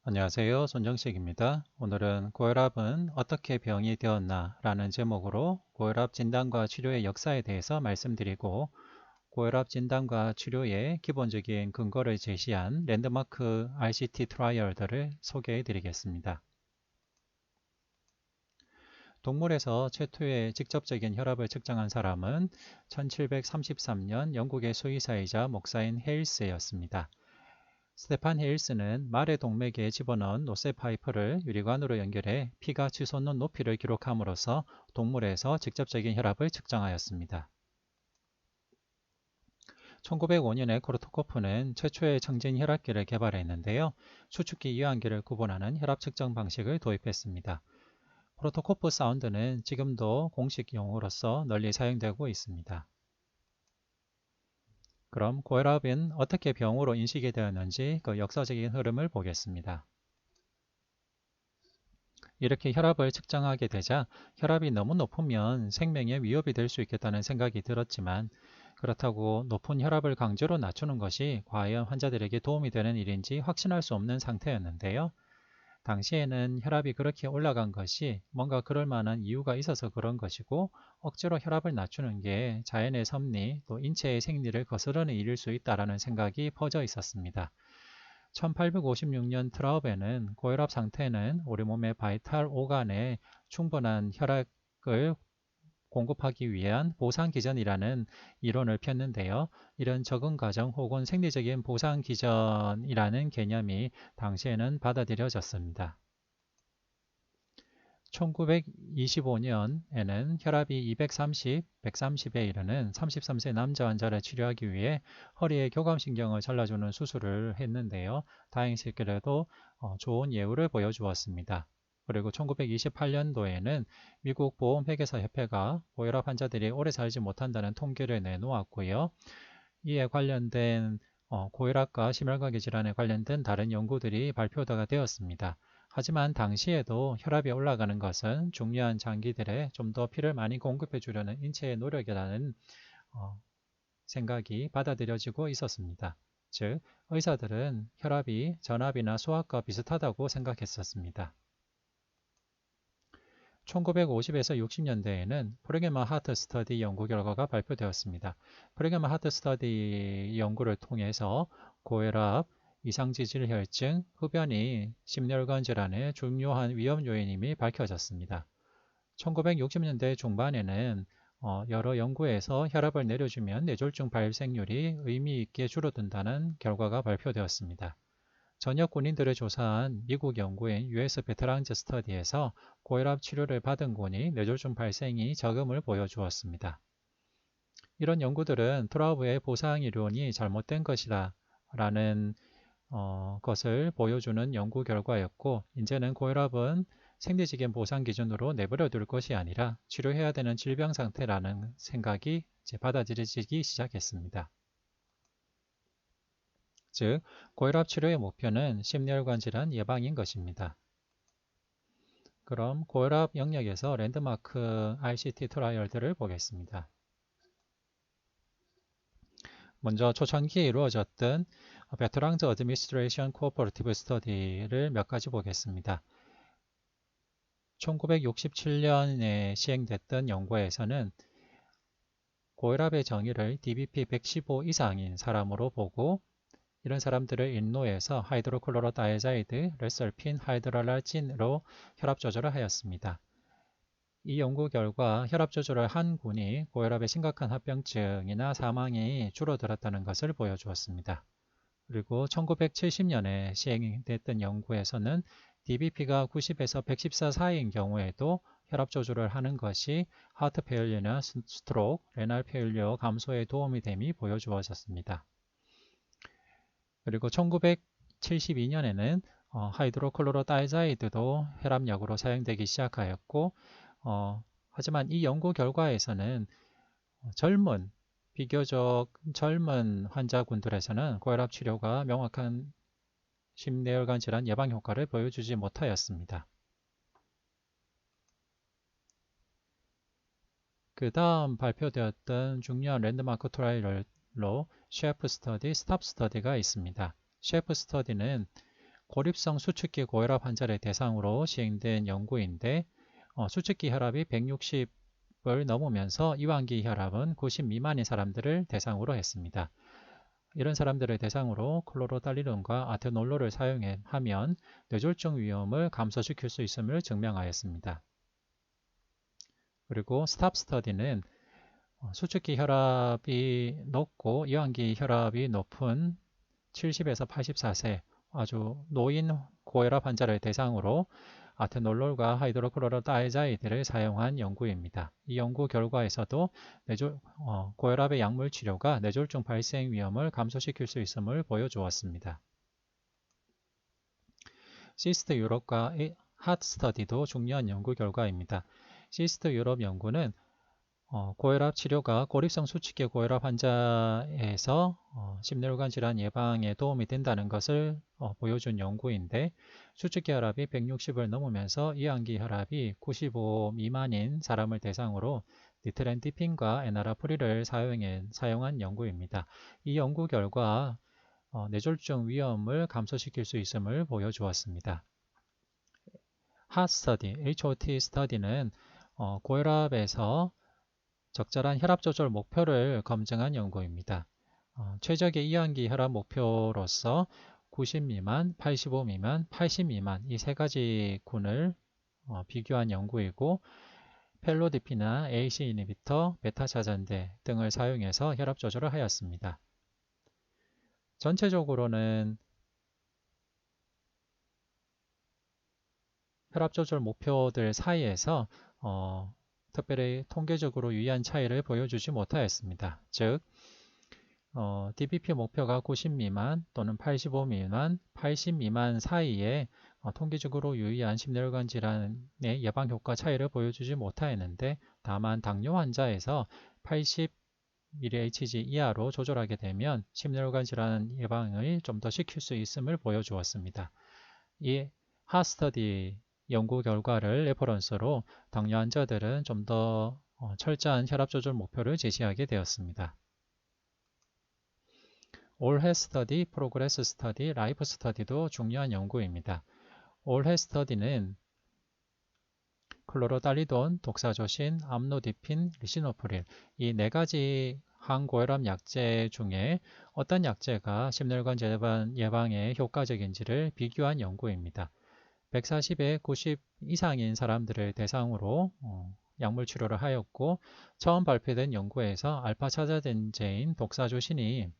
안녕하세요. 손정식입니다. 오늘은 고혈압은 어떻게 병이 되었나 라는 제목으로 고혈압 진단과 치료의 역사에 대해서 말씀드리고, 고혈압 진단과 치료의 기본적인 근거를 제시한 랜드마크 RCT 트라이얼들을 소개해 드리겠습니다. 동물에서 최초의 직접적인 혈압을 측정한 사람은 1733년 영국의 수의사이자 목사인 헤일스였습니다. 스테판 헤일스는 말의 동맥에 집어넣은 노쇠 파이프를 유리관으로 연결해 피가 치솟는 높이를 기록함으로써 동물에서 직접적인 혈압을 측정하였습니다. 1905년에 코르토코프는 최초의 청진 혈압계를 개발했는데요. 수축기 유한기를 구분하는 혈압 측정 방식을 도입했습니다. 코르토코프 사운드는 지금도 공식 용어로서 널리 사용되고 있습니다. 그럼 고혈압은 어떻게 병으로 인식이 되었는지 그 역사적인 흐름을 보겠습니다. 이렇게 혈압을 측정하게 되자 혈압이 너무 높으면 생명에 위협이 될 수 있겠다는 생각이 들었지만, 그렇다고 높은 혈압을 강제로 낮추는 것이 과연 환자들에게 도움이 되는 일인지 확신할 수 없는 상태였는데요. 당시에는 혈압이 그렇게 올라간 것이 뭔가 그럴 만한 이유가 있어서 그런 것이고, 억지로 혈압을 낮추는 게 자연의 섭리 또 인체의 생리를 거스르는 일일 수 있다는 생각이 퍼져 있었습니다. 1856년 트라우베는 고혈압 상태는 우리 몸의 바이탈 오간에 충분한 혈액을 공급하기 위한 보상기전이라는 이론을 폈는데요. 이런 적응 과정 혹은 생리적인 보상기전이라는 개념이 당시에는 받아들여졌습니다. 1925년에는 혈압이 230, 130에 이르는 33세 남자 환자를 치료하기 위해 허리에 교감신경을 잘라주는 수술을 했는데요. 다행스럽게도 좋은 예후를 보여주었습니다. 그리고 1928년도에는 미국 보험회계사협회가 고혈압 환자들이 오래 살지 못한다는 통계를 내놓았고요. 이에 관련된 고혈압과 심혈관계 질환에 관련된 다른 연구들이 발표가 되었습니다. 하지만 당시에도 혈압이 올라가는 것은 중요한 장기들에 좀 더 피를 많이 공급해 주려는 인체의 노력이라는 생각이 받아들여지고 있었습니다. 즉, 의사들은 혈압이 전압이나 수압과 비슷하다고 생각했었습니다. 1950에서 60년대에는 프로게마 하트 스터디 연구 결과가 발표되었습니다. 프로게마 하트 스터디 연구를 통해서 고혈압, 이상지질혈증, 흡연이 심혈관 질환의 중요한 위험 요인임이 밝혀졌습니다. 1960년대 중반에는 여러 연구에서 혈압을 내려주면 뇌졸중 발생률이 의미 있게 줄어든다는 결과가 발표되었습니다. 전역 군인들을 조사한 미국 연구인 US 베테랑즈 스터디에서 고혈압 치료를 받은 군이 뇌졸중 발생이 적음을 보여주었습니다. 이런 연구들은 트라우브의 보상 이론이 잘못된 것이다 라는 것을 보여주는 연구 결과였고, 이제는 고혈압은 생리적인 보상 기준으로 내버려 둘 것이 아니라 치료해야 되는 질병 상태라는 생각이 이제 받아들여지기 시작했습니다. 즉, 고혈압 치료의 목표는 심혈관 질환 예방인 것입니다. 그럼 고혈압 영역에서 랜드마크 RCT 트라이얼들을 보겠습니다. 먼저 초창기에 이루어졌던 베테랑즈 어드미니스트레이션 코오퍼레이티브 스터디를 몇 가지 보겠습니다. 1967년에 시행됐던 연구에서는 고혈압의 정의를 DBP 115 이상인 사람으로 보고, 이런 사람들을 인로해서 하이드로클로로다이아자이드, 레설핀, 하이드랄라진으로 혈압 조절을 하였습니다. 이 연구 결과 혈압 조절을 한 군이 고혈압의 심각한 합병증이나 사망이 줄어들었다는 것을 보여주었습니다. 그리고 1970년에 시행됐던 연구에서는 DBP가 90에서 114 사이인 경우에도 혈압 조절을 하는 것이 하트 페일리어나 스트로크, 레날 페일리어 감소에 도움이 됨이 보여주어졌습니다. 그리고 1972년에는 하이드로클로로다이아자이드도 혈압약으로 사용되기 시작하였고, 하지만 이 연구 결과에서는 비교적 젊은 환자군들에서는 고혈압 치료가 명확한 심뇌혈관 질환 예방 효과를 보여주지 못하였습니다. 그 다음 발표되었던 중요한 랜드마크 트라이얼로 셰프 스터디, 스탑 스터디가 있습니다. 셰프 스터디는 고립성 수축기 고혈압 환자를 대상으로 시행된 연구인데 수축기 혈압이 160을 넘으면서 이완기 혈압은 90 미만인 사람들을 대상으로 했습니다. 이런 사람들을 대상으로 클로로달리론과 아테놀로를 사용하면 뇌졸중 위험을 감소시킬 수 있음을 증명하였습니다. 그리고 스탑 스터디는 수축기 혈압이 높고 이완기 혈압이 높은 70에서 84세 아주 노인 고혈압 환자를 대상으로 아테놀롤과 하이드로클로로다이자이드를 사용한 연구입니다. 이 연구 결과에서도 고혈압의 약물 치료가 뇌졸중 발생 위험을 감소시킬 수 있음을 보여주었습니다. 시스트 유럽과 핫 스터디도 중요한 연구 결과입니다. 시스트 유럽 연구는 고혈압 치료가 고립성 수축기 고혈압 환자에서 심뇌혈관 질환 예방에 도움이 된다는 것을 보여준 연구인데 수축기 혈압이 160을 넘으면서 이완기 혈압이 95 미만인 사람을 대상으로 니트렌디핀과 에나라프릴을 사용한 연구입니다. 이 연구 결과 뇌졸중 위험을 감소시킬 수 있음을 보여주었습니다. 핫 스터디, HOT 스터디는 고혈압에서 적절한 혈압 조절 목표를 검증한 연구입니다. 최적의 이완기 혈압 목표로서 90 미만, 85 미만, 80 미만 이 세 가지 군을 비교한 연구이고 펠로디피나 AC 이니비터, 베타 차전대 등을 사용해서 혈압 조절을 하였습니다. 전체적으로는 혈압 조절 목표들 사이에서 특별히 통계적으로 유의한 차이를 보여주지 못하였습니다. 즉, DBP 목표가 90 미만 또는 85 미만, 80 미만 사이에 통계적으로 유의한 심뇌혈관 질환의 예방 효과 차이를 보여주지 못하였는데 다만 당뇨 환자에서 80 mHg 이하로 조절하게 되면 심뇌혈관 질환 예방을 좀 더 시킬 수 있음을 보여주었습니다. 이 핫스터디 연구 결과를 레퍼런스로 당뇨 환자들은 좀 더 철저한 혈압 조절 목표를 제시하게 되었습니다. 올해 스터디, 프로그레스 스터디, 라이프 스터디도 중요한 연구입니다. 올해 스터디는 클로로달리돈, 독사조신, 암로디핀, 리시노프릴 이 네 가지 항고혈압 약제 중에 어떤 약제가 심뇌혈관 질환 예방에 효과적인지를 비교한 연구입니다. 140에 90 이상인 사람들을 대상으로 약물 치료를 하였고 처음 발표된 연구에서 알파차자덴제인 독사조신이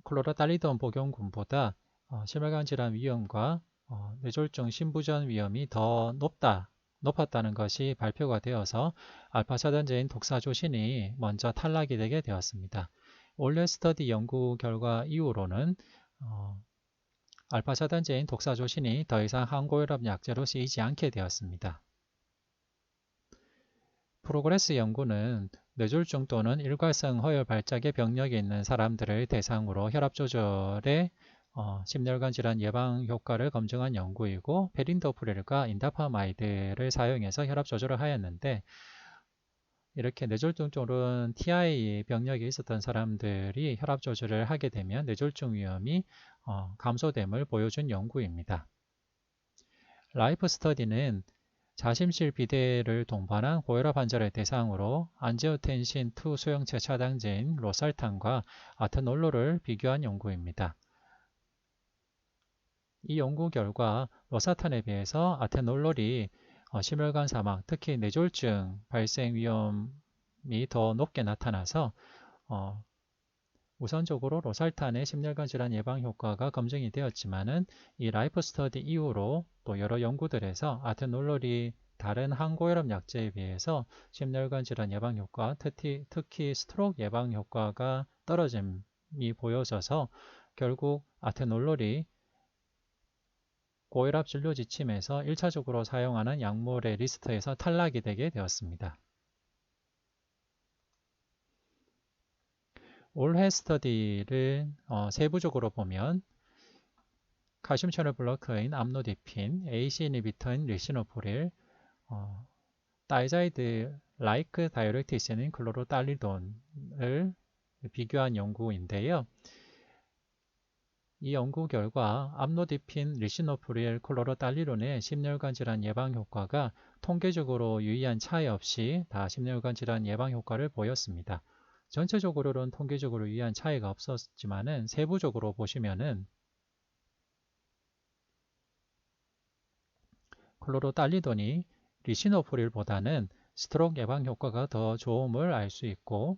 클로로달리돈 복용군보다 심혈관 질환 위험과 뇌졸중 심부전 위험이 더 높았다는 것이 발표가 되어서 알파차단제인 독사조신이 먼저 탈락이 되게 되었습니다. 올해 스터디 연구 결과 이후로는 알파차단제인 독사조신이 더 이상 항고혈압 약제로 쓰이지 않게 되었습니다. 프로그레스 연구는 뇌졸중 또는 일괄성 허혈 발작의 병력이 있는 사람들을 대상으로 혈압 조절에 심뇌혈관 질환 예방 효과를 검증한 연구이고 페린도프릴과 인다파마이드를 사용해서 혈압 조절을 하였는데 이렇게 뇌졸중 또는 TI 병력이 있었던 사람들이 혈압 조절을 하게 되면 뇌졸중 위험이 감소됨을 보여준 연구입니다. 라이프 스터디는 자심실 비대를 동반한 고혈압 환자를 대상으로 안지오텐신2 수용체 차단제인 로살탄과 아테놀로를 비교한 연구입니다. 이 연구 결과 로사탄에 비해서 아테놀롤이 심혈관 사망, 특히 뇌졸중 발생 위험이 더 높게 나타나서 우선적으로 로살탄의 심혈관 질환 예방 효과가 검증이 되었지만은 이 라이프 스터디 이후로 또 여러 연구들에서 아테놀롤이 다른 항고혈압 약제에 비해서 심혈관 질환 예방 효과, 특히 스트로크 예방 효과가 떨어짐이 보여져서 결국 아테놀롤이 고혈압 진료 지침에서 1차적으로 사용하는 약물의 리스트에서 탈락이 되게 되었습니다. 올해 스터디를 세부적으로 보면 칼슘 채널 블로커인 암로디핀, AC 이니비터인 리시노프릴, 다이자이드 라이크 다이렉티스인 클로로달리돈을 비교한 연구인데요. 이 연구 결과 암로디핀, 리시노프릴, 클로로달리론의 심혈관 질환 예방 효과가 통계적으로 유의한 차이 없이 다 심혈관 질환 예방 효과를 보였습니다. 전체적으로는 통계적으로 유의한 차이가 없었지만은 세부적으로 보시면은 클로로달리돈이 리시노프릴보다는 스트로크 예방 효과가 더 좋음을 알 수 있고,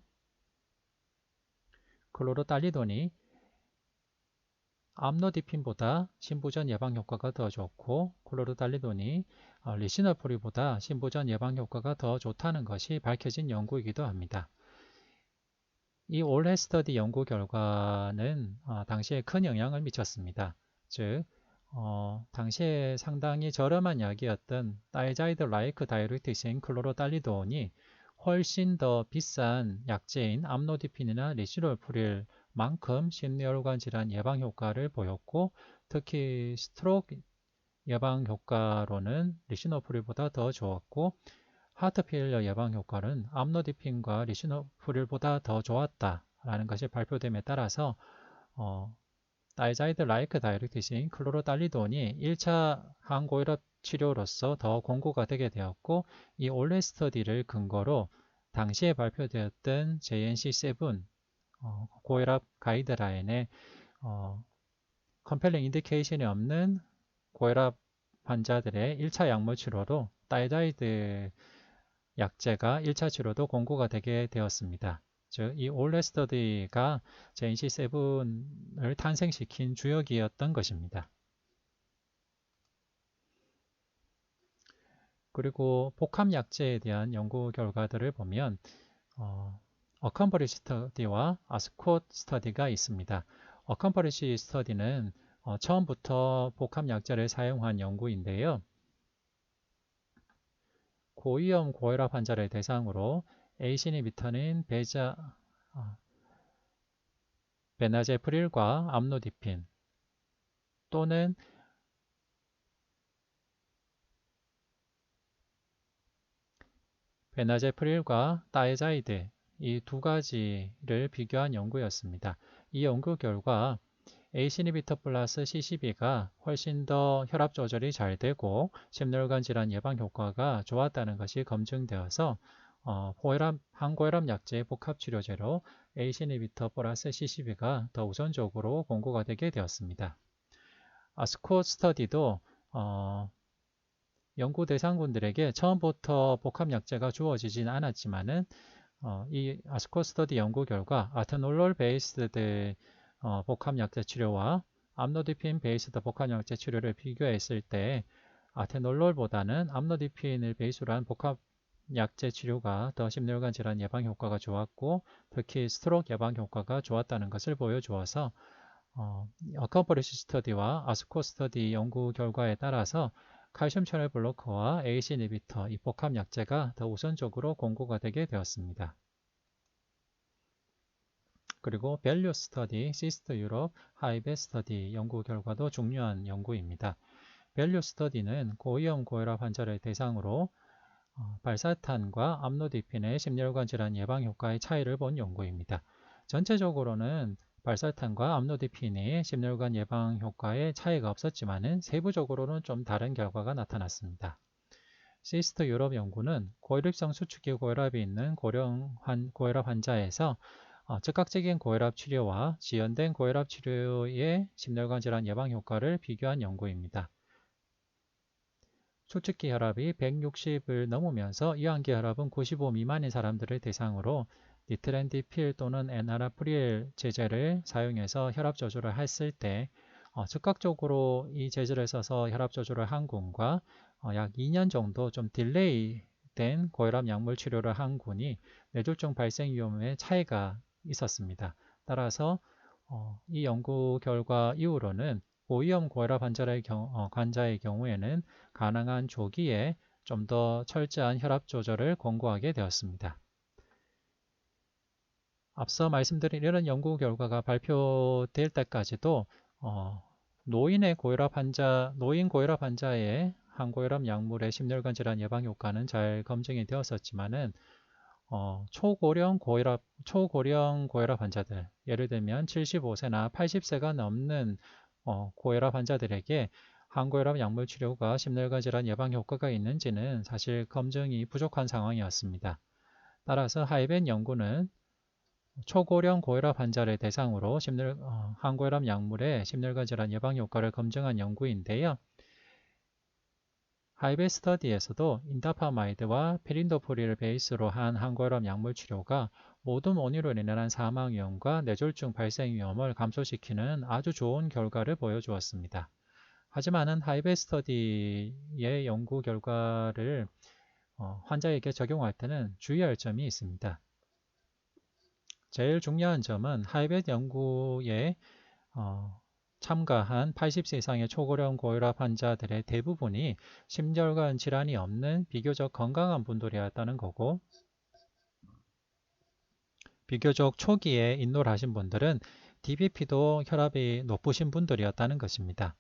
클로로달리돈이 암로디핀보다 신부전 예방 효과가 더 좋고, 클로로달리돈이 리시노프릴보다 신부전 예방 효과가 더 좋다는 것이 밝혀진 연구이기도 합니다. 이 올해 스터디 연구 결과는 당시에 큰 영향을 미쳤습니다. 즉, 당시에 상당히 저렴한 약이었던 다이자이드 라이크 다이루틱스인 클로로달리돈이 훨씬 더 비싼 약제인 암로디핀이나 리시노프릴만큼 심혈관 질환 예방 효과를 보였고, 특히 스트로크 예방 효과로는 리시노프릴보다 더 좋았고, 하트 페일러 예방 효과는 암로디핀과 리시노프릴보다 더 좋았다라는 것이 발표됨에 따라서 다이자이드 라이크 다이렉티스인 클로로달리돈이 1차 항고혈압 치료로서 더 권고가 되게 되었고, 이 올레 스터디를 근거로 당시에 발표되었던 JNC7 고혈압 가이드라인에 컴펠링 인디케이션이 없는 고혈압 환자들의 1차 약물 치료로 다이자이드 약제가 1차 치료도 권고가 되게 되었습니다. 즉, 이 올레 스터디가 JNC7을 탄생시킨 주역이었던 것입니다. 그리고 복합 약제에 대한 연구 결과들을 보면 어컴퍼리시 스터디와 아스콧 스터디가 있습니다. 어컴퍼리시 스터디는 처음부터 복합 약제를 사용한 연구인데요. 고위험 고혈압 환자를 대상으로 ACE 이니비터인 베나제프릴과 암로디핀 또는 베나제프릴과 다이자이드 이 두 가지를 비교한 연구였습니다. 이 연구 결과 ACE 이니비터 플러스 C12가 훨씬 더 혈압 조절이 잘 되고 심혈관 질환 예방 효과가 좋았다는 것이 검증되어서 항고혈압 약제의 복합 치료제로 ACE 이니비터 플러스 C12가 더 우선적으로 권고가 되게 되었습니다. 아스콧 스터디도 연구 대상군들에게 처음부터 복합 약제가 주어지진 않았지만은 이 아스콧 스터디 연구 결과 아테놀롤 베이스드 복합 약제 치료와 암로디핀 베이스드 복합 약제 치료를 비교했을 때 아테놀롤보다는 암로디핀을 베이스로 한 복합 약제 치료가 더 심혈관 질환 예방 효과가 좋았고, 특히 스트로크 예방 효과가 좋았다는 것을 보여주어서 어컴퍼리시 스터디와 아스콧 스터디 연구 결과에 따라서 칼슘 채널 블로커와 ACE 이니비터 이 복합 약제가 더 우선적으로 권고가 되게 되었습니다. 그리고 밸류 스터디, 시스트 유럽, 하이베 스터디 연구 결과도 중요한 연구입니다. 밸류 스터디는 고위험 고혈압 환자를 대상으로 발사탄과 암로디핀의 심혈관 질환 예방 효과의 차이를 본 연구입니다. 전체적으로는 발사탄과 암로디핀의 심혈관 예방 효과에 차이가 없었지만 세부적으로는 좀 다른 결과가 나타났습니다. 시스트 유럽 연구는 고혈입성 수축기 고혈압이 있는 고령 고혈압 환자에서 즉각적인 고혈압 치료와 지연된 고혈압 치료의 심혈관 질환 예방 효과를 비교한 연구입니다. 수축기 혈압이 160을 넘으면서 이완기 혈압은 95 미만인 사람들을 대상으로 니트렌디필 또는 에나라프릴 제제를 사용해서 혈압 조절을 했을 때 즉각적으로 이 제제를 써서 혈압 조절을 한 군과 약 2년 정도 좀 딜레이 된 고혈압 약물 치료를 한 군이 뇌졸중 발생 위험에 차이가 있었습니다. 따라서 이 연구 결과 이후로는 고위험 고혈압 환자의 경우에는 가능한 조기에 좀 더 철저한 혈압 조절을 권고하게 되었습니다. 앞서 말씀드린 이런 연구 결과가 발표될 때까지도 노인 고혈압 환자의 항고혈압 약물의 심혈관 질환 예방 효과는 잘 검증이 되었었지만은 초고령 고혈압 환자들, 예를 들면 75세나 80세가 넘는 고혈압 환자들에게 항고혈압 약물 치료가 심혈관 질환 예방 효과가 있는지는 사실 검증이 부족한 상황이었습니다. 따라서 하이벤 연구는 초고령 고혈압 환자를 대상으로 항고혈압 약물의 심혈관 질환 예방 효과를 검증한 연구인데요. 하이벤 스터디에서도 인다파마이드와 페린도프릴을 베이스로 한 항고혈압 약물 치료가 모든 원인으로 인한 사망 위험과 뇌졸중 발생 위험을 감소시키는 아주 좋은 결과를 보여주었습니다. 하지만 하이벤 스터디의 연구 결과를 환자에게 적용할 때는 주의할 점이 있습니다. 제일 중요한 점은 하이벤 연구에 참가한 80세 이상의 초고령 고혈압 환자들의 대부분이 심혈관 질환이 없는 비교적 건강한 분들이었다는 거고, 비교적 초기에 인노를 하신 분들은 DBP도 혈압이 높으신 분들이었다는 것입니다.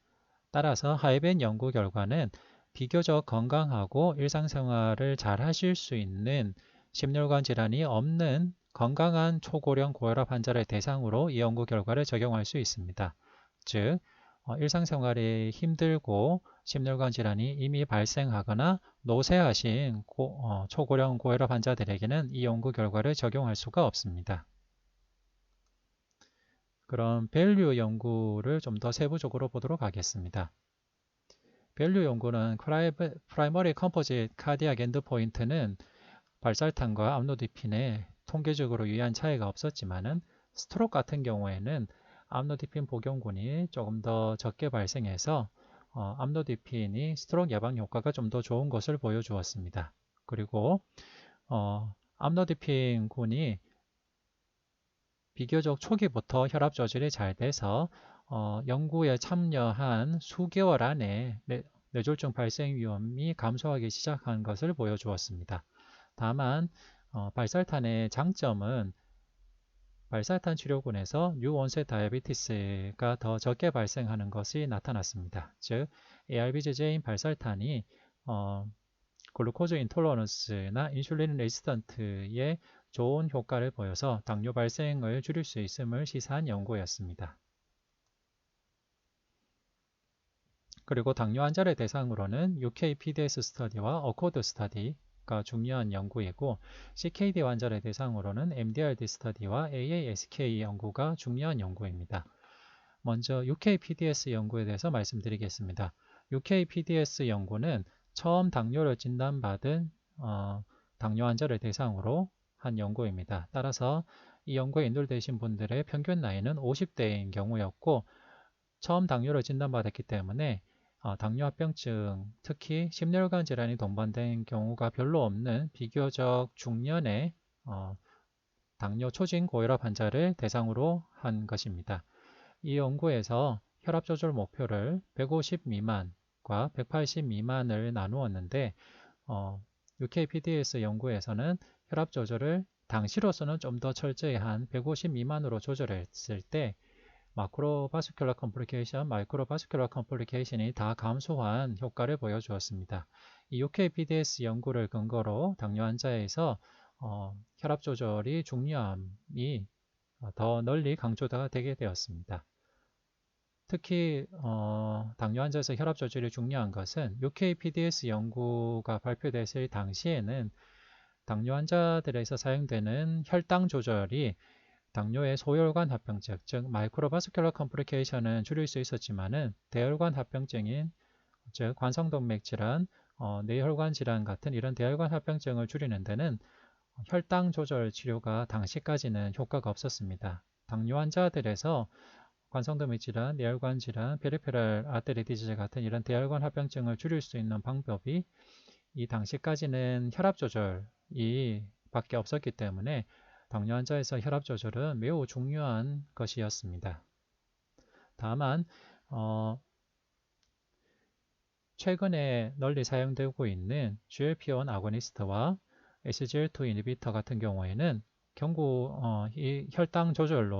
따라서 하이벤 연구 결과는 비교적 건강하고 일상생활을 잘 하실 수 있는 심혈관 질환이 없는 건강한 초고령 고혈압 환자를 대상으로 이 연구 결과를 적용할 수 있습니다. 즉, 일상생활이 힘들고 심혈관 질환이 이미 발생하거나 노쇠하신 초고령 고혈압 환자들에게는 이 연구 결과를 적용할 수가 없습니다. 그럼 밸류 연구를 좀 더 세부적으로 보도록 하겠습니다. 밸류 연구는 프라이머리 컴포짓 카디악 엔드포인트는 발살탄과 암로디핀에 통계적으로 유의한 차이가 없었지만은 스트로크 같은 경우에는 암로디핀 복용군이 조금 더 적게 발생해서 암로디핀이 스트로크 예방 효과가 좀 더 좋은 것을 보여주었습니다. 그리고 암로디핀 군이 비교적 초기부터 혈압 조절이 잘 돼서 연구에 참여한 수개월 안에 뇌졸중 발생 위험이 감소하기 시작한 것을 보여주었습니다. 다만 발살탄의 장점은 발살탄 치료군에서 뉴온셋 다이아베티스가 더 적게 발생하는 것이 나타났습니다. 즉, ARBG제인 발살탄이 글루코즈 인톨러런스나 인슐린 레지스턴트에 좋은 효과를 보여서 당뇨 발생을 줄일 수 있음을 시사한 연구였습니다. 그리고 당뇨 환자를 대상으로는 UK-PDS 스터디와 어코드 스터디가 중요한 연구이고, CKD 환자를 대상으로는 MDRD 스터디와 AASK 연구가 중요한 연구입니다. 먼저 UK-PDS 연구에 대해서 말씀드리겠습니다. UK-PDS 연구는 처음 당뇨를 진단받은 당뇨 환자를 대상으로 한 연구입니다. 따라서 이 연구에 인솔되신 분들의 평균 나이는 50대인 경우였고, 처음 당뇨를 진단받았기 때문에 당뇨합병증, 특히 심혈관 질환이 동반된 경우가 별로 없는 비교적 중년의 당뇨 초진 고혈압 환자를 대상으로 한 것입니다. 이 연구에서 혈압 조절 목표를 150 미만과 180 미만을 나누었는데 UKPDS 연구에서는 혈압 조절을 당시로서는 좀 더 철저히 한 150 미만으로 조절했을 때 마크로바스큘러 컴플리케이션, 마이크로바스큘러 컴플리케이션이 다 감소한 효과를 보여주었습니다. 이 UKPDS 연구를 근거로 당뇨 환자에서 혈압 조절이 중요함이 더 널리 강조가 되게 되었습니다. 특히 당뇨 환자에서 혈압 조절이 중요한 것은 UKPDS 연구가 발표됐을 당시에는 당뇨 환자들에서 사용되는 혈당 조절이 당뇨의 소혈관 합병증, 즉 마이크로바스큘러 컴플리케이션은 줄일 수 있었지만은 대혈관 합병증인 즉 관성동맥 질환, 뇌혈관 질환 같은 이런 대혈관 합병증을 줄이는 데는 혈당 조절 치료가 당시까지는 효과가 없었습니다. 당뇨 환자들에서 관성동맥 질환, 뇌혈관 질환, 페리페럴 아테리 디지즈 같은 이런 대혈관 합병증을 줄일 수 있는 방법이 이 당시까지는 혈압 조절이 밖에 없었기 때문에 당뇨 환자에서 혈압 조절은 매우 중요한 것이었습니다. 다만 최근에 널리 사용되고 있는 GLP-1 아고니스트와 SGLT2 이니비터 같은 경우에는 경구 이 혈당 조절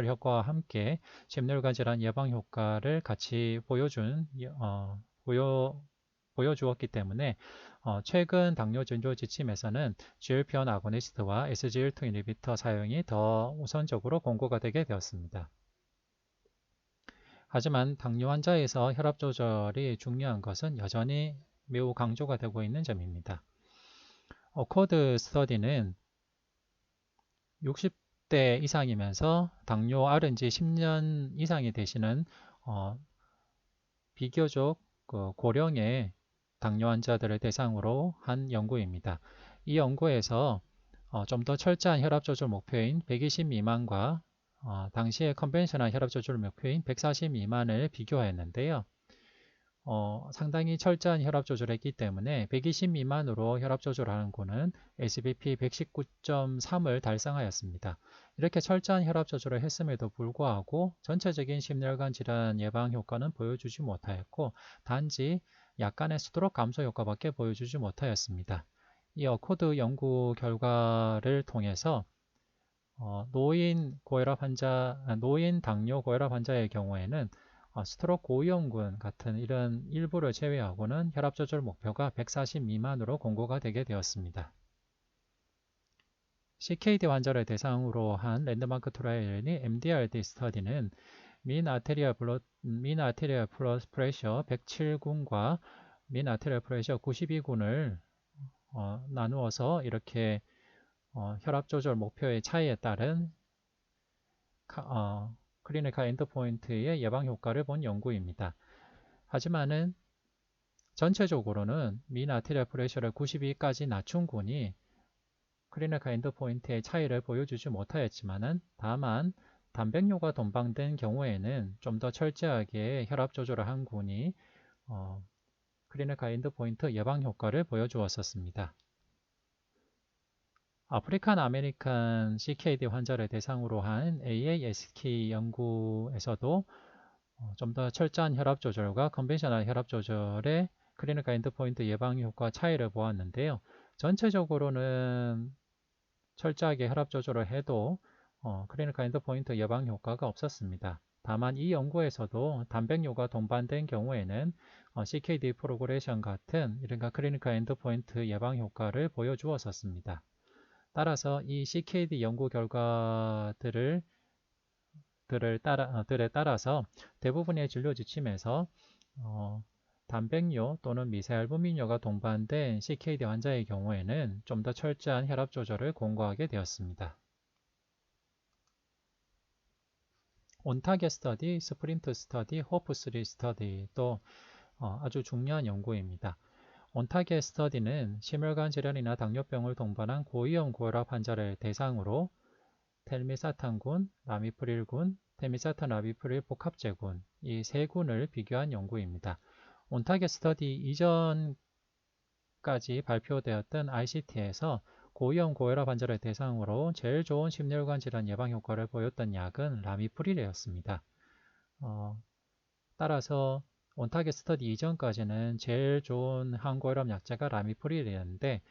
효과와 함께 심혈관 질환 예방 효과를 같이 보여준 보여주었기 때문에 최근 당뇨 진료 지침에서는 GLP-1 아고니스트와 SGLT 인히비터 사용이 더 우선적으로 권고가 되게 되었습니다. 하지만 당뇨 환자에서 혈압 조절이 중요한 것은 여전히 매우 강조가 되고 있는 점입니다. 어코드 스터디는 60대 이상이면서 당뇨 앓은 지 10년 이상이 되시는 비교적 고령의 당뇨 환자들을 대상으로 한 연구입니다. 이 연구에서 좀 더 철저한 혈압 조절 목표인 120 미만과 당시의 컨벤셔널 혈압 조절 목표인 140 미만을 비교했는데요. 상당히 철저한 혈압 조절을 했기 때문에 120 미만으로 혈압 조절하는 군은 SBP 119.3을 달성하였습니다. 이렇게 철저한 혈압 조절을 했음에도 불구하고 전체적인 심혈관 질환 예방 효과는 보여주지 못하였고 단지 약간의 스트로크 감소 효과밖에 보여주지 못하였습니다. 이 어코드 연구 결과를 통해서 노인 당뇨 고혈압 환자의 경우에는 스트로크 고위험군 같은 이런 일부를 제외하고는 혈압 조절 목표가 140 미만으로 권고가 되게 되었습니다. CKD 환자를 대상으로 한 랜드마크 트라이얼인 MDRD 스터디는 민 아테리얼 플러스 프레셔 107군과 민 아테리얼 프레셔 92군을 나누어서 이렇게 혈압 조절 목표의 차이에 따른 클리니컬 엔드포인트의 예방 효과를 본 연구입니다. 하지만은 전체적으로는 민 아테리얼 프레셔를 92까지 낮춘 군이 클리니컬 엔드포인트의 차이를 보여주지 못하였지만은 다만 단백뇨가 동반된 경우에는 좀 더 철저하게 혈압 조절을 한 군이 클리니컬 엔드포인트 예방 효과를 보여주었습니다. 아프리칸 아메리칸 CKD 환자를 대상으로 한 AASK 연구에서도 좀 더 철저한 혈압 조절과 컨벤셔널 혈압 조절의 클리니컬 엔드포인트 예방 효과 차이를 보았는데요. 전체적으로는 철저하게 혈압 조절을 해도 클리니컬 엔드포인트 예방 효과가 없었습니다. 다만 이 연구에서도 단백뇨가 동반된 경우에는 CKD 프로그레션 같은 이른바 클리니컬 엔드포인트 예방 효과를 보여주었습니다. 따라서 이 CKD 연구 결과들에 따라서 대부분의 진료 지침에서 단백뇨 또는 미세알부민뇨가 동반된 CKD 환자의 경우에는 좀 더 철저한 혈압 조절을 권고하게 되었습니다. 온타겟 스터디, 스프린트 스터디, 호프3 스터디도 아주 중요한 연구입니다. 온타겟 스터디는 심혈관 질환이나 당뇨병을 동반한 고위험 고혈압 환자를 대상으로 텔미사탄군, 라미프릴군, 텔미사탄 라미프릴 복합제군 이 세 군을 비교한 연구입니다. 온타겟 스터디 이전까지 발표되었던 ICT에서 고위험 고혈압 환자를 대상으로 제일 좋은 심혈관 질환 예방 효과를 보였던 약은 라미프릴이었습니다. 따라서 온타겟 스터디 이전까지는 제일 좋은 항고혈압 약제가 라미프릴이었는데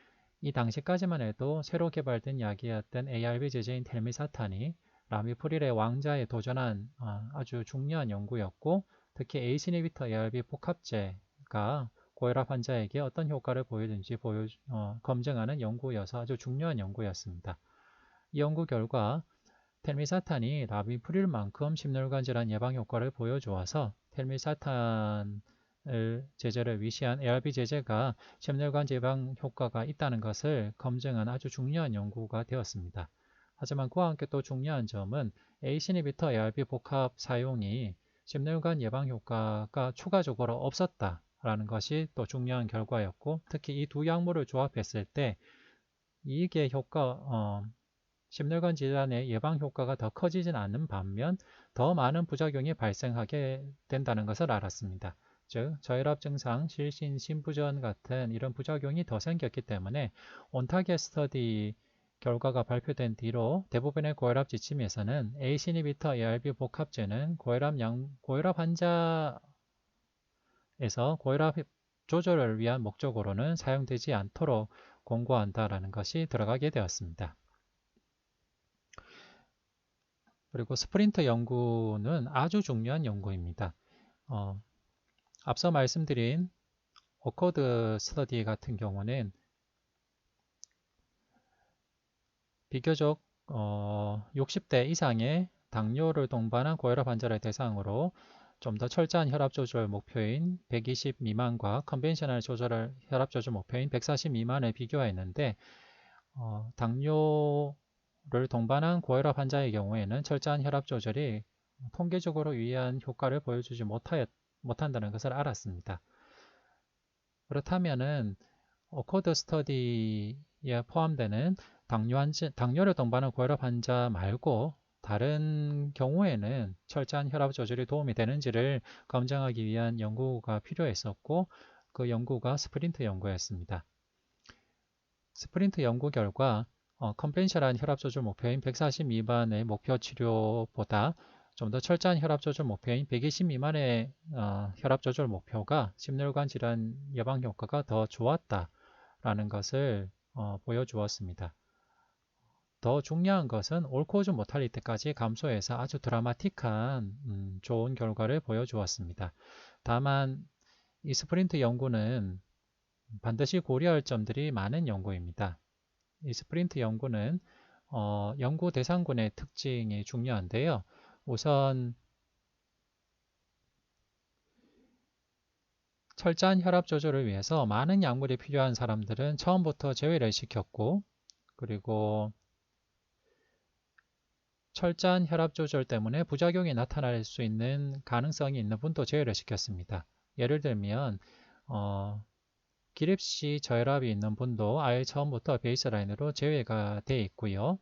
이 당시까지만 해도 새로 개발된 약이었던 ARB 제제인 텔미사탄이 라미프릴의 왕자에 도전한 아주 중요한 연구였고 특히 ACE 인히비터 ARB 복합제가 고혈압 환자에게 어떤 효과를 보이는지 검증하는 연구여서 아주 중요한 연구였습니다. 이 연구 결과 텔미사탄이 라미프릴만큼 심혈관 질환 예방 효과를 보여주어서 텔미사탄 제제를 위시한 ARB 제제가 심혈관 예방 효과가 있다는 것을 검증한 아주 중요한 연구가 되었습니다. 하지만 그와 함께 또 중요한 점은 ACE 인히비터 ARB 복합 사용이 심혈관 예방 효과가 추가적으로 없었다라는 것이 또 중요한 결과였고 특히 이 두 약물을 조합했을 때 이게 심혈관 질환의 예방 효과가 더 커지진 않는 반면 더 많은 부작용이 발생하게 된다는 것을 알았습니다. 즉, 저혈압 증상, 실신, 심부전 같은 이런 부작용이 더 생겼기 때문에 온타겟 스터디 결과가 발표된 뒤로 대부분의 고혈압 지침에서는 ACE 인히비터 ARB 복합제는 고혈압 환자에서 고혈압 조절을 위한 목적으로는 사용되지 않도록 권고한다라는 것이 들어가게 되었습니다. 그리고 스프린트 연구는 아주 중요한 연구입니다. 앞서 말씀드린 어코드 스터디 같은 경우는 비교적 60대 이상의 당뇨를 동반한 고혈압 환자를 대상으로 좀 더 철저한 혈압 조절 목표인 120 미만과 컨벤셔널 혈압 조절 목표인 140 미만을 비교했는데 당뇨를 동반한 고혈압 환자의 경우에는 철저한 혈압 조절이 통계적으로 유의한 효과를 보여주지 못한다는 것을 알았습니다. 그렇다면은 어코드 스터디에 포함되는 당뇨를 동반한 고혈압 환자 말고 다른 경우에는 철저한 혈압 조절이 도움이 되는지를 검증하기 위한 연구가 필요했었고 그 연구가 스프린트 연구였습니다. 스프린트 연구 결과 컨벤셔널한 혈압 조절 목표인 140 미만의 목표 치료보다 좀 더 철저한 혈압 조절 목표인 120 미만의 혈압 조절 목표가 심혈관 질환 예방 효과가 더 좋았다라는 것을 보여주었습니다. 더 중요한 것은 올코즈 모탈리티까지 감소해서 아주 드라마틱한 좋은 결과를 보여주었습니다. 다만 이 스프린트 연구는 반드시 고려할 점들이 많은 연구입니다. 이 스프린트 연구는 연구 대상군의 특징이 중요한데요. 우선 철저한 혈압 조절을 위해서 많은 약물이 필요한 사람들은 처음부터 제외를 시켰고 그리고 철저한 혈압 조절 때문에 부작용이 나타날 수 있는 가능성이 있는 분도 제외를 시켰습니다. 예를 들면 기립시 저혈압이 있는 분도 아예 처음부터 베이스라인으로 제외가 돼 있고요.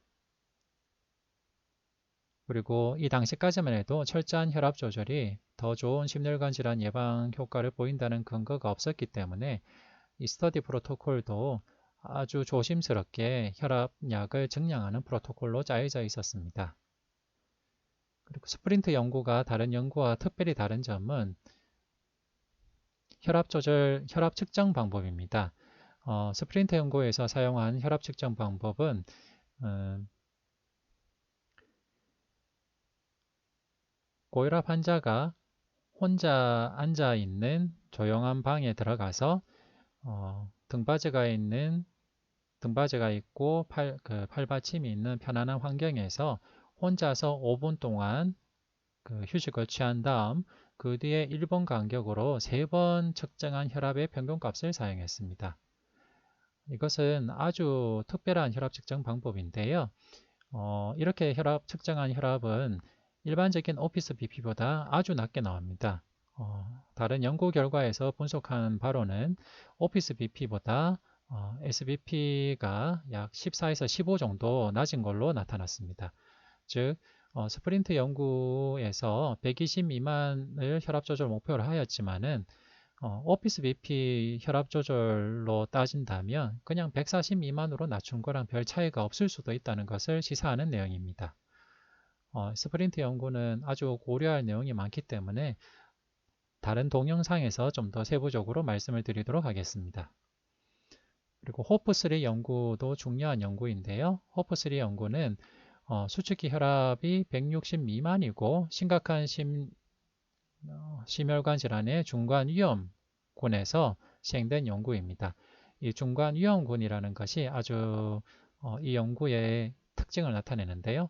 그리고 이 당시까지만 해도 철저한 혈압 조절이 더 좋은 심혈관 질환 예방 효과를 보인다는 근거가 없었기 때문에 이 스터디 프로토콜도 아주 조심스럽게 혈압약을 증량하는 프로토콜로 짜여져 있었습니다. 그리고 스프린트 연구가 다른 연구와 특별히 다른 점은 혈압 측정 방법입니다. 스프린트 연구에서 사용한 혈압 측정 방법은 고혈압 환자가 혼자 앉아 있는 조용한 방에 들어가서 등받이가 있고 팔받침이 있는 편안한 환경에서 혼자서 5분 동안 휴식을 취한 다음 그 뒤에 1분 간격으로 3번 측정한 혈압의 평균값을 사용했습니다. 이것은 아주 특별한 혈압 측정 방법인데요. 이렇게 측정한 혈압은 일반적인 오피스 BP보다 아주 낮게 나옵니다. 다른 연구 결과에서 분석한 바로는 오피스 BP보다 SBP가 약 14에서 15 정도 낮은 걸로 나타났습니다. 즉 스프린트 연구에서 120 미만을 혈압 조절 목표로 하였지만은 오피스 BP 혈압 조절로 따진다면 그냥 140 미만으로 낮춘 거랑 별 차이가 없을 수도 있다는 것을 시사하는 내용입니다. 스프린트 연구는 아주 고려할 내용이 많기 때문에 다른 동영상에서 좀 더 세부적으로 말씀을 드리도록 하겠습니다. 그리고 호프3 연구도 중요한 연구인데요. 호프3 연구는 수축기 혈압이 160 미만이고 심각한 심혈관 질환의 중간 위험군에서 시행된 연구입니다. 이 중간 위험군이라는 것이 아주 이 연구의 특징을 나타내는데요.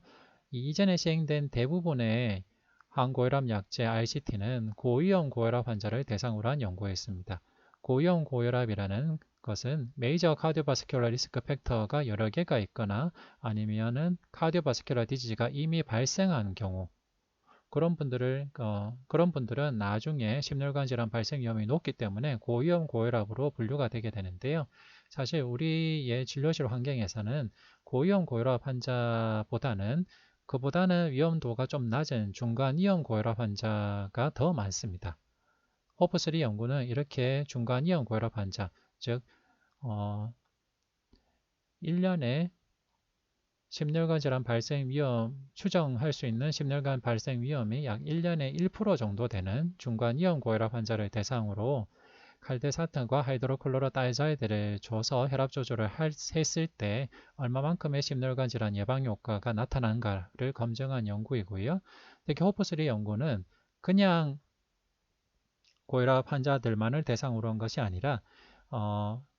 이전에 시행된 대부분의 항고혈압 약제 RCT는 고위험 고혈압 환자를 대상으로 한 연구였습니다. 고위험 고혈압이라는 것은 메이저 카디오바스큘러 리스크 팩터가 여러 개가 있거나 아니면은 카디오바스큘러 디지즈가 이미 발생한 경우 그런 분들은 나중에 심혈관 질환 발생 위험이 높기 때문에 고위험 고혈압으로 분류가 되게 되는데요. 사실 우리의 진료실 환경에서는 고위험 고혈압 환자보다는 그보다는 위험도가 좀 낮은 중간 위험 고혈압 환자가 더 많습니다. 호프3 연구는 이렇게 중간 위험 고혈압 환자, 즉 1년에 심혈관 질환 발생 위험, 추정할 수 있는 심혈관 발생 위험이 약 1년에 1% 정도 되는 중간 위험 고혈압 환자를 대상으로 칼데사탄과 하이드로클로로다이자이드를 줘서 혈압 조절을 했을 때 얼마만큼의 심혈관 질환 예방 효과가 나타난가를 검증한 연구이고요. 특히 호프3 연구는 그냥 고혈압 환자들만을 대상으로 한 것이 아니라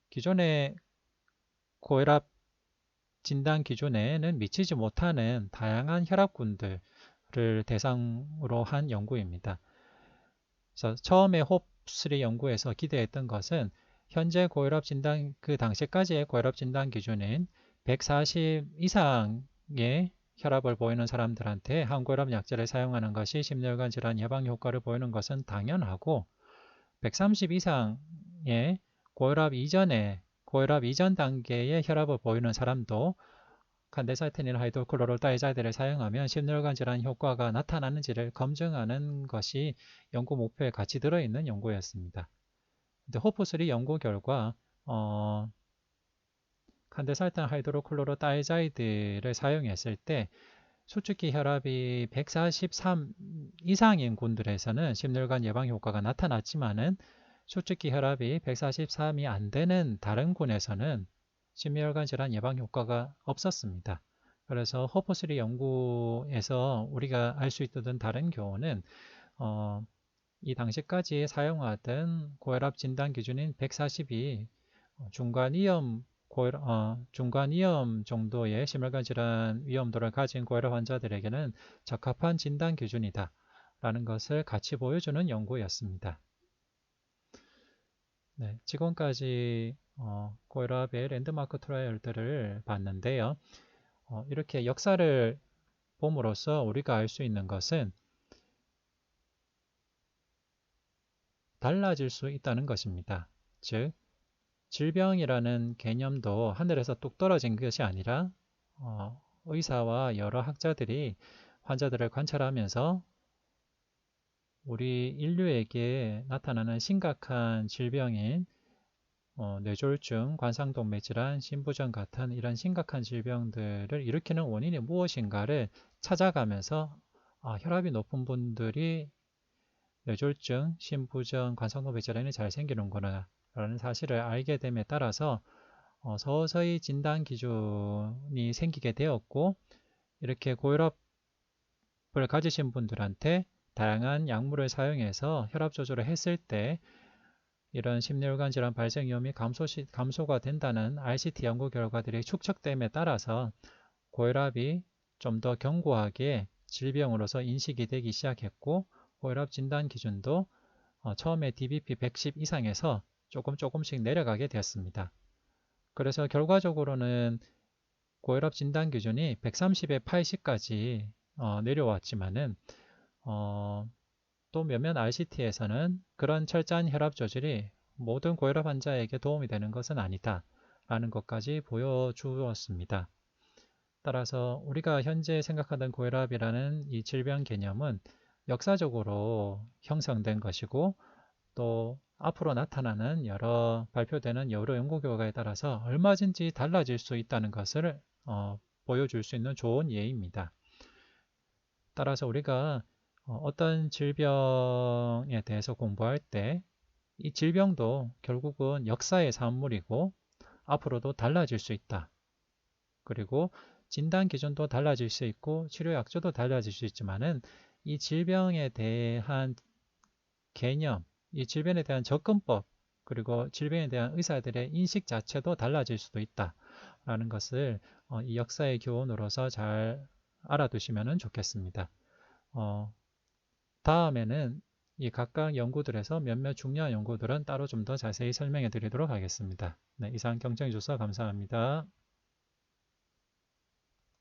기존의 고혈압 진단 기준에는 미치지 못하는 다양한 혈압군들을 대상으로 한 연구입니다. 그래서 처음에 홉3 연구에서 기대했던 것은 현재 고혈압 진단, 그 당시까지의 고혈압 진단 기준인 140 이상의 혈압을 보이는 사람들한테 항고혈압 약제를 사용하는 것이 심혈관 질환 예방 효과를 보이는 것은 당연하고 130 이상의 고혈압 이전 단계의 혈압을 보이는 사람도 칸데사이테닐 하이드로클로로다이자이드를 사용하면 심혈관 질환 효과가 나타나는지를 검증하는 것이 연구 목표에 같이 들어있는 연구였습니다. 근데 호프3 연구 결과 칸데사이테닐 하이드로클로로다이자이드를 사용했을 때 수축기 혈압이 143 이상인 군들에서는 심혈관 예방 효과가 나타났지만은 수축기 혈압이 143이 안 되는 다른 군에서는 심혈관 질환 예방 효과가 없었습니다. 그래서 호프3 연구에서 우리가 알 수 있던 다른 교훈은 이 당시까지 사용하던 고혈압 진단 기준인 140이 중간 위험 정도의 심혈관 질환 위험도를 가진 고혈압 환자들에게는 적합한 진단 기준이다 라는 것을 같이 보여주는 연구였습니다. 네, 지금까지 고혈압의 랜드마크 트라이얼들을 봤는데요. 이렇게 역사를 봄으로써 우리가 알 수 있는 것은 달라질 수 있다는 것입니다. 즉, 질병이라는 개념도 하늘에서 뚝 떨어진 것이 아니라 의사와 여러 학자들이 환자들을 관찰하면서 우리 인류에게 나타나는 심각한 질병인 뇌졸중, 관상동맥질환, 심부전 같은 이런 심각한 질병들을 일으키는 원인이 무엇인가를 찾아가면서 혈압이 높은 분들이 뇌졸중, 심부전, 관상동맥질환이 잘 생기는구나 라는 사실을 알게 됨에 따라서 서서히 진단 기준이 생기게 되었고 이렇게 고혈압을 가지신 분들한테 다양한 약물을 사용해서 혈압 조절을 했을 때 이런 심혈관 질환 발생 위험이 감소가 된다는 RCT 연구 결과들이 축적됨에 따라서 고혈압이 좀 더 견고하게 질병으로서 인식이 되기 시작했고 고혈압 진단 기준도 처음에 DBP 110 이상에서 조금씩 내려가게 되었습니다. 그래서 결과적으로는 고혈압 진단 기준이 130에 80까지 내려왔지만은 또 몇몇 RCT에서는 그런 철저한 혈압 조절이 모든 고혈압 환자에게 도움이 되는 것은 아니다 라는 것까지 보여주었습니다. 따라서 우리가 현재 생각하던 고혈압이라는 이 질병 개념은 역사적으로 형성된 것이고 또 앞으로 나타나는 발표되는 여러 연구 결과에 따라서 얼마든지 달라질 수 있다는 것을 보여줄 수 있는 좋은 예입니다. 따라서 우리가 어떤 질병에 대해서 공부할 때 이 질병도 결국은 역사의 산물이고 앞으로도 달라질 수 있다. 그리고 진단 기준도 달라질 수 있고 치료 약조도 달라질 수 있지만은 이 질병에 대한 개념, 이 질병에 대한 접근법, 그리고 질병에 대한 의사들의 인식 자체도 달라질 수도 있다라는 것을 이 역사의 교훈으로서 잘 알아두시면 좋겠습니다. 다음에는 이 각각 연구들에서 몇몇 중요한 연구들은 따로 좀 더 자세히 설명해 드리도록 하겠습니다. 네, 이상 경청해 주셔서 감사합니다.